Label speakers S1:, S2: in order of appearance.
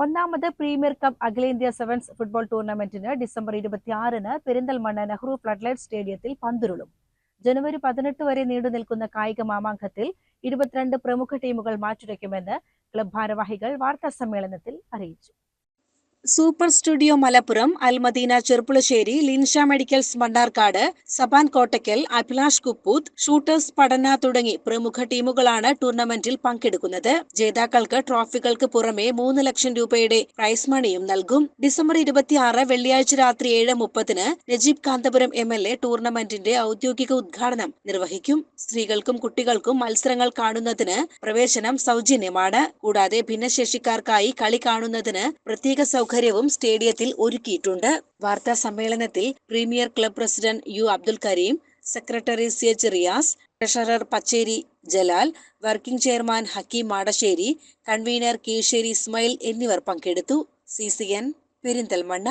S1: ഒന്നാമത് premier cup അഖിലേന്ത്യാ sevens football ടൂർണമെന്റിന് ഡിസംബർ 26-ന് പെരിന്തൽമണ്ണ നെഹ്റു ഫ്ലഡ്ലൈറ്റ് സ്റ്റേഡിയത്തിൽ പന്തുരുളും. ജനുവരി 18 വരെ നീണ്ടുനിൽക്കുന്ന കായിക മാമാങ്കത്തിൽ 22 പ്രമുഖ ടീമുകൾ മാറ്റുരയ്ക്കുമെന്ന് ക്ലബ് ഭാരവാഹികൾ വാർത്താസമ്മേളനത്തിൽ അറിയിച്ചു.
S2: Super studio Malappuram, Almadina Cherpulassery, Linsha medicals Mannarkkad, Saban Kottakkal, Abhilash Kupputh, shooters Padanna തുടങ്ങി പ്രമുഖ ടീമുകളാണ് ടൂർണമെന്റിൽ പങ്കെടുക്കുന്നത്. ജേതാക്കൾക്ക് ട്രോഫികൾക്ക് പുറമെ 3 ലക്ഷം രൂപയുടെ പ്രൈസ് മണിയും നൽകും. ഡിസംബർ 26 വെള്ളിയാഴ്ച രാത്രി 7:30-ന് നജീബ് കാന്തപുരം MLA ടൂർണമെന്റിന്റെ ഔദ്യോഗിക ഉദ്ഘാടനം നിർവഹിക്കും. സ്ത്രീകൾക്കും കുട്ടികൾക്കും മത്സരങ്ങൾ കാണുന്നതിന് പ്രവേശനം സൗജന്യമാണ്. കൂടാതെ ഭിന്നശേഷിക്കാർക്കായി കളി കാണുന്നതിന് പ്രത്യേക സൗകര്യവും സ്റ്റേഡിയത്തിൽ ഒരുക്കിയിട്ടുണ്ട്. വാർത്താ സമ്മേളനത്തിൽ premier club president U. Abdul Karim, secretary CH Riyas, treasurer Pacheri Jalal, working chairman Hakeem Madasseri, convenor Keezhsseri Ismail എന്നിവർ പങ്കെടുത്തു. CCN പെരിന്തൽമണ്ണ.